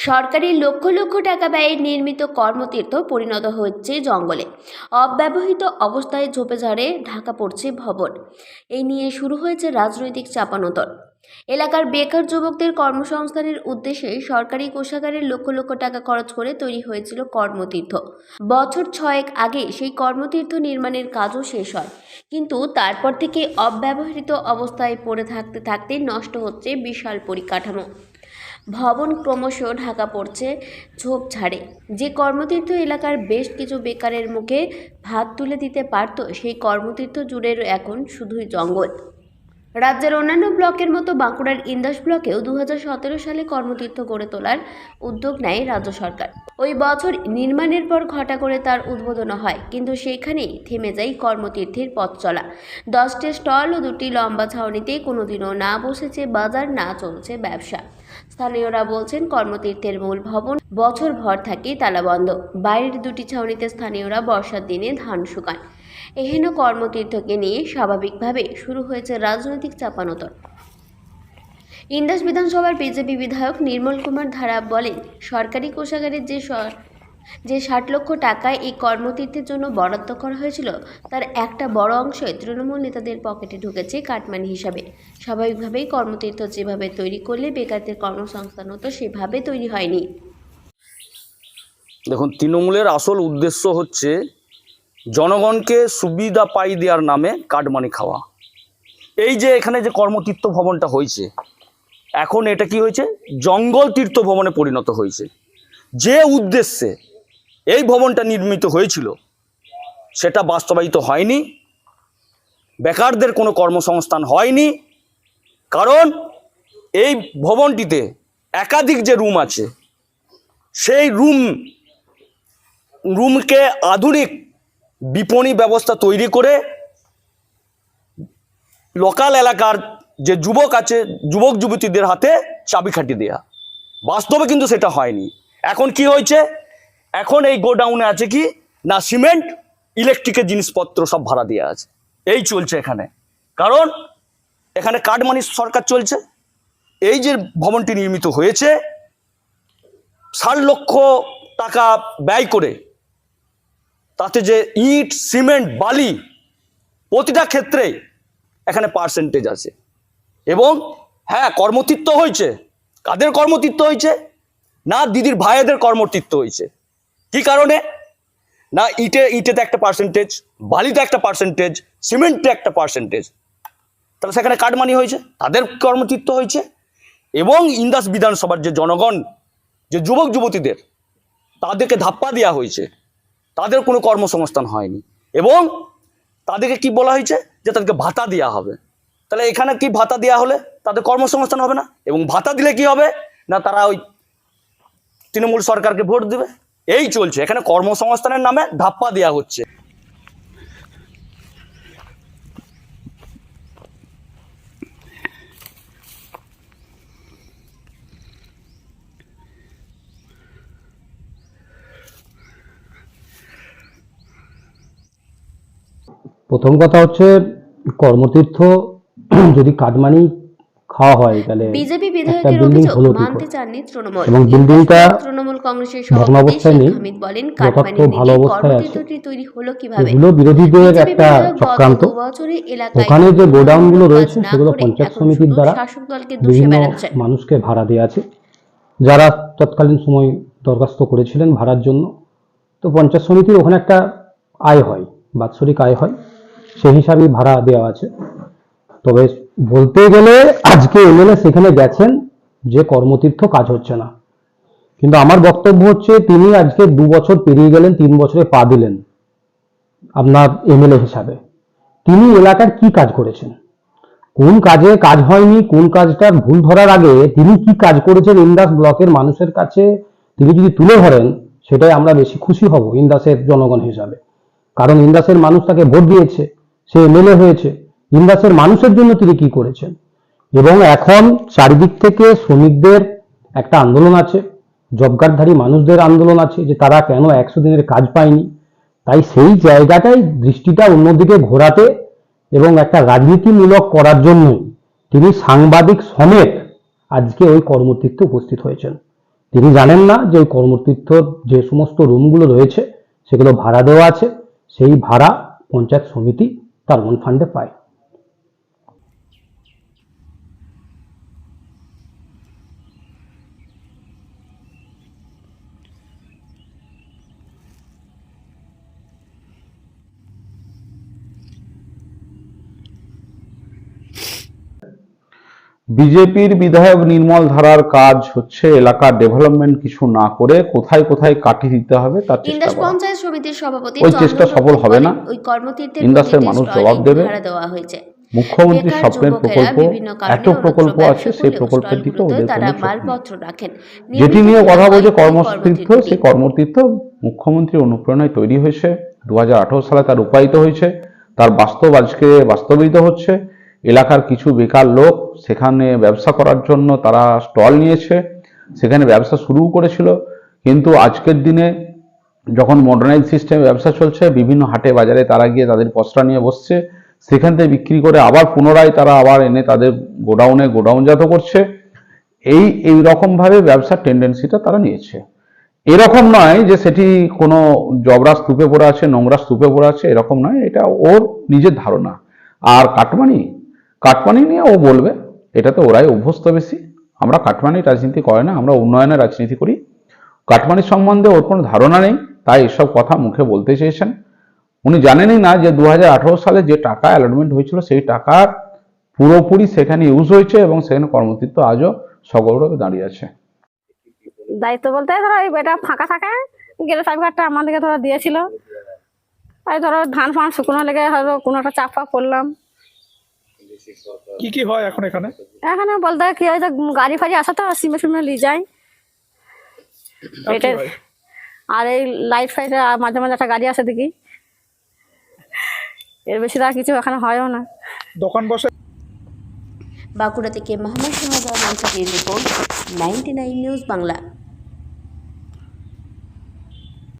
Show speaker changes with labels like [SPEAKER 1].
[SPEAKER 1] সরকারি লক্ষ লক্ষ টাকা ব্যয়ে নির্মিত কর্মতীর্থ পরিণত হচ্ছে জঙ্গলে। অব্যবহৃত অবস্থায় ঝোপেঝাড়ে ঢাকা পড়ছে ভবন। এই নিয়ে শুরু হয়েছে রাজনৈতিক চাপানোতর। এলাকার বেকার যুবকদের কর্মসংস্থানের উদ্দেশ্যে সরকারি কোষাগারে লক্ষ লক্ষ টাকা খরচ করে তৈরি হয়েছিল কর্মতীর্থ। বছর 6 আগে সেই কর্মতীর্থ নির্মাণের কাজও শেষ হয়, কিন্তু তারপর থেকে অব্যবহৃত অবস্থায় পড়ে থাকতে থাকতে নষ্ট হচ্ছে বিশাল পরিকাঠামো। ভবন ক্রমশ ঢাকা পড়ছে ঝোপঝাড়ে। যে কর্মতীর্থ এলাকার বেশ কিছু বেকারের মুখে ভাত তুলে দিতে পারত, সেই কর্মতীর্থ জুড়ে এখন শুধুই জঙ্গল। রাজ্যের অন্যান্য ব্লকের মতো বাঁকুড়ার ইন্দাস ব্লকেও 2017 সালে কর্মতীর্থ গড়ে তোলার উদ্যোগ নেয় রাজ্য সরকার। ওই বছর নির্মাণের পর ঘটা করে তার উদ্বোধন হয়, কিন্তু সেখানেই থেমে যায় কর্মতীর্থের পথ চলা। 10টি স্টল ও 2টি লম্বা ছাউনিতে কোনোদিনও না বসেছে বাজার, না চলছে ব্যবসা। স্থানীয়রা বলছেন, কর্মতীর্থের মূল ভবন বছরভর থাকে তালাবন্ধ। বাইরের 2টি ছাউনিতে স্থানীয়রা বর্ষার দিনে ধান শুকান। এহেন কর্মতীর্থকে নিয়ে স্বাভাবিকভাবে শুরু হয়েছে রাজনৈতিক চাপানোতর। ইন্দাস বিধানসভার বিজেপি বিধায়ক নির্মল কুমার ধারা বলেন, সরকারি কোষাগারের যে 60 লক্ষ টাকা এই কর্মতীর্থের জন্য বরাদ্দ করা হয়েছিল, তার একটা বড় অংশই তৃণমূল নেতাদের পকেটে ঢুকেছে কাটমানি হিসাবে। স্বাভাবিকভাবেই কর্মতীর্থ যেভাবে তৈরি করলে বেকারদের কর্মসংস্থান হতো, সেভাবে তৈরি হয়নি।
[SPEAKER 2] দেখুন, তৃণমূলের আসল উদ্দেশ্য হচ্ছে জনগণকে সুবিধা পাই দেওয়ার নামে কাটমানি খাওয়া। এই যে এখানে যে কর্মতীর্থ ভবনটা হয়েছে, এখন এটা কি হয়েছে, জঙ্গল তীর্থ ভবনে পরিণত হয়েছে। যে উদ্দেশ্যে এই ভবনটা নির্মিত হয়েছিল সেটা বাস্তবায়িত হয়নি। বেকারদের কোনো কর্মসংস্থান হয়নি, কারণ এই ভবনটিতে একাধিক যে রুম আছে, সেই রুমকে আধুনিক বিপণী ব্যবস্থা তৈরি করে লোকাল এলাকার যে যুবক আছে, যুবক যুবতীদের হাতে চাবিকাঠি দেয়া। বাস্তবে কিন্তু সেটা হয়নি। এখন কি হয়েছে, এখন এই গোডাউনে আছে কি না, সিমেন্ট, ইলেকট্রিকের জিনিসপত্র সব ভাড়া দেওয়া আছে। এই চলছে এখানে, কারণ এখানে কাটমানি সরকার চলছে। এই যে ভবনটি নির্মিত হয়েছে 60 লক্ষ টাকা ব্যয় করে, তাতে যে ইট, সিমেন্ট, বালি প্রতিটা ক্ষেত্রে এখানে পার্সেন্টেজ আছে। এবং হ্যাঁ, কর্মতীর্থ হয়েছে। কাদের কর্মতীর্থ হয়েছে না, দিদির ভাইদের কর্মতীর্থ হয়েছে। কি কারণে না, ইটেতে একটা পার্সেন্টেজ, বালিতে একটা পার্সেন্টেজ, সিমেন্টে একটা পার্সেন্টেজ, তাহলে সেখানে কাটমানি হয়েছে, তাদের কর্মতীর্থ হয়েছে। এবং ইন্দাস বিধানসভার যে জনগণ, যে যুবক যুবতীদের, তাদেরকে ধাপ্পা দেওয়া হয়েছে, তাদের কোনো কর্মসংস্থান হয়নি। এবং তাদেরকে কি বলা হয়েছে যে তাদেরকে ভাতা দেওয়া হবে। তাহলে এখানে কি ভাতা দেওয়া হলে তাদের কর্মসংস্থান হবে না, এবং ভাতা দিলে কি হবে না, তারা ওই তৃণমূল সরকারকে ভোট দেবে। এই চলছে এখানে, কর্মসংস্থানের নামে ধাপ্পা দেওয়া হচ্ছে।
[SPEAKER 3] প্রথম কথা হচ্ছে, কর্মতীর্থ যদি কাটমানি খাওয়া হয় তাহলে
[SPEAKER 1] বিজেপি
[SPEAKER 3] একটা
[SPEAKER 1] বিধায়কের
[SPEAKER 3] বিল্ডিং
[SPEAKER 1] অভিযোগ
[SPEAKER 3] হলো কি
[SPEAKER 1] মানতে
[SPEAKER 3] করে,
[SPEAKER 1] চাননি তৃণমূল।
[SPEAKER 3] এবং বিল্ডিংটা
[SPEAKER 1] তৃণমূল কংগ্রেসের
[SPEAKER 3] ভগ্নাবস্থায় নেই,
[SPEAKER 1] হামিদ বলেন,
[SPEAKER 3] যথার্থ
[SPEAKER 1] কাটমানি
[SPEAKER 3] ভালো
[SPEAKER 1] নিয়ে
[SPEAKER 3] অবস্থায় আছে।
[SPEAKER 1] কর্মতীর্থটি তৈরি হলো কিভাবে?
[SPEAKER 3] এগুলো বিরোধীদের
[SPEAKER 1] বিজেপি
[SPEAKER 3] একটা
[SPEAKER 1] বিধায়ক গত
[SPEAKER 3] চক্রান্ত।
[SPEAKER 1] 2 বছরে এলাকায়
[SPEAKER 3] ওখানে যে গোডাউনগুলো
[SPEAKER 1] কাজ
[SPEAKER 3] রয়েছে
[SPEAKER 1] না
[SPEAKER 3] সেগুলো
[SPEAKER 1] করে
[SPEAKER 3] পঞ্চায়েত
[SPEAKER 1] এখন
[SPEAKER 3] সমিতির
[SPEAKER 1] শুধু
[SPEAKER 3] দ্বারা
[SPEAKER 1] শাসক দলকে দোষে
[SPEAKER 3] বিভিন্ন
[SPEAKER 1] বেড়াচ্ছেন।
[SPEAKER 3] মানুষকে ভাড়া দেওয়া আছে, যারা তৎকালীন সময় দরখাস্ত করেছিলেন ভাড়ার জন্য। তো পঞ্চায়েত সমিতির ওখানে একটা আয় হয়, বাৎসরিক আয় হয়, সেই হিসাবেই ভাড়া দেওয়া আছে। তবে বলতে গেলে আজকে এমএলএ সেখানে গেছেন যে কর্মতীর্থ কাজ হচ্ছে না, কিন্তু আমার বক্তব্য হচ্ছে তিনি আজকে 2 বছর পেরিয়ে গেলেন, 3 বছরে পা দিলেন আপনার এমএলএ হিসাবে। তিনি এলাকার কি কাজ করেছেন, কোন কাজে কাজ হয়নি, কোন কাজটার ভুল ধরার আগে তিনি কি কাজ করেছেন ইন্দাস ব্লকের মানুষের কাছে তিনি যদি তুলে ধরেন, সেটাই আমরা বেশি খুশি হব ইন্দাসের জনগণ হিসাবে। কারণ ইন্দাসের মানুষ তাকে ভোট দিয়েছে, সে এমএলএ হয়েছে। ইন্দাসের মানুষের জন্য তিনি কি করেছেন, এবং এখন চারিদিক থেকে শ্রমিকদের একটা আন্দোলন আছে, জব কার্ডধারী মানুষদের আন্দোলন আছে যে তারা কেন 100 দিনের কাজ পায়নি। তাই সেই জায়গাটাই দৃষ্টিটা অন্যদিকে ঘোরাতে এবং একটা রাজনীতিমূলক করার জন্যই তিনি সাংবাদিক সমেত আজকে ওই কর্মতীর্থে উপস্থিত হয়েছেন। তিনি জানেন না যে ওই কর্মতীর্থর যে সমস্ত রুমগুলো রয়েছে সেগুলো ভাড়া দেওয়া আছে, সেই ভাড়া পঞ্চায়েত সমিতি তার ওন ফান্ডে পায়।
[SPEAKER 4] বিজেপির বিধায়ক নির্মল ধারার কাজ হচ্ছে এলাকার ডেভেলপমেন্ট কিছু না করে কোথায় কোথায় কাঠি দিতে হবে তার চেষ্টা
[SPEAKER 1] ইন্দাস
[SPEAKER 4] করা।
[SPEAKER 1] পঞ্চায়েত সমিতির সভাপতি
[SPEAKER 4] ওই চেষ্টা
[SPEAKER 1] চন্দ্রচূড়
[SPEAKER 4] সফল হবে না।
[SPEAKER 1] ওই কর্মতীর্থের
[SPEAKER 4] ইন্দাসের
[SPEAKER 1] প্রতিটি
[SPEAKER 4] মানুষ
[SPEAKER 1] স্টলে
[SPEAKER 4] জবাব দেবে।
[SPEAKER 1] ভাড়া দেওয়া হয়েছে।
[SPEAKER 4] মুখ্যমন্ত্রীর
[SPEAKER 1] বেকার
[SPEAKER 4] স্বপ্নের
[SPEAKER 1] যুবকেরা
[SPEAKER 4] প্রকল্প,
[SPEAKER 1] বিভিন্ন কারণে
[SPEAKER 4] এত প্রকল্প
[SPEAKER 1] অন্যত্র
[SPEAKER 4] আছে,
[SPEAKER 1] ব্যবসা
[SPEAKER 4] সেই
[SPEAKER 1] করলেও
[SPEAKER 4] প্রকল্পের দিকে
[SPEAKER 1] স্টলগুলোতে
[SPEAKER 4] ওদের
[SPEAKER 1] তারা
[SPEAKER 4] কোনো চোখ নেই।
[SPEAKER 1] মালপত্র রাখেন।
[SPEAKER 4] যেটি
[SPEAKER 1] নিয়মিত
[SPEAKER 4] নিয়ে কথা
[SPEAKER 1] খোলা
[SPEAKER 4] বলছে
[SPEAKER 1] হয় এই
[SPEAKER 4] কর্মতীর্থ, সেই
[SPEAKER 1] কর্মতীর্থটি।
[SPEAKER 4] কর্মতীর্থ মুখ্যমন্ত্রীর অনুপ্রেরণায় তৈরি হয়েছে, 2018 সালে তার রূপায়িত হয়েছে, তার আজকে বাস্তবায়িত হচ্ছে। এলাকার কিছু বেকার লোক সেখানে ব্যবসা করার জন্য তারা স্টল নিয়েছে, সেখানে ব্যবসা শুরু করেছিল, কিন্তু আজকের দিনে যখন মডার্নাইজ সিস্টেমে ব্যবসা চলছে, বিভিন্ন হাটে বাজারে তারা গিয়ে তাদের পসরা নিয়ে বসছে, সেখান থেকে বিক্রি করে আবার পুনরায় তারা আবার এনে তাদের গোডাউনজাত করছে। এই রকম ভাবে ব্যবসার টেন্ডেন্সিটা তারা নিয়েছে। এরকম নয় যে সেটি কোনো জবরা স্তূপে পড়ে আছে, নোংরা স্তূপে পড়ে আছে, এরকম নয়, এটা ওর নিজের ধারণা। আর কাটমানি নিয়ে ও বলবে, এটাতে ওরাই অভ্যস্ত বেশি। আমরা কাটমানি রাজনীতি করে না, আমরা উন্নয়নের রাজনীতি করি। কাটমানি সম্বন্ধে ওর কোনো ধারণা নেই, তাই এসব কথা মুখে বলতে চেয়েছেন। উনি জানেনই না যে 2018 সালে যে টাকা অ্যালটমেন্ট হয়েছিল সেই টাকার পুরোপুরি সেখানে ইউজ হয়েছে এবং সেখানে কর্মতীর্থ আজও সগৌরবে দাঁড়িয়ে আছে।
[SPEAKER 5] দায়িত্ব বলতে ধরো এই এটা ফাঁকা থাকে, গেলে সাহেব ঘাটটা আমাদেরকে ধরো দিয়েছিল। এই ধরো ধান ফান শুকনো লেগে হয়তো কোনো একটা চাপ ফাপ করলাম।
[SPEAKER 6] কি কি হয় এখন এখানে?
[SPEAKER 5] এখানে বলতে কি হয়, গাড়ি ফাড়ি আসা তো সিমে ফিমে নিয়ে যায়
[SPEAKER 6] আর কি
[SPEAKER 5] এটা।
[SPEAKER 6] হয়?
[SPEAKER 5] আর এই লাইট ফাইট মাঝে মাঝে একটা গাড়ি আসে দেখি, এর বেশি আর কিছু এখানে হয়ও না।
[SPEAKER 6] দোকান বসে?
[SPEAKER 1] বাঁকুড়া থেকে মোহাম্মদ শাহজাহান আনসারীর রিপোর্ট, 99 নিউজ বাংলা।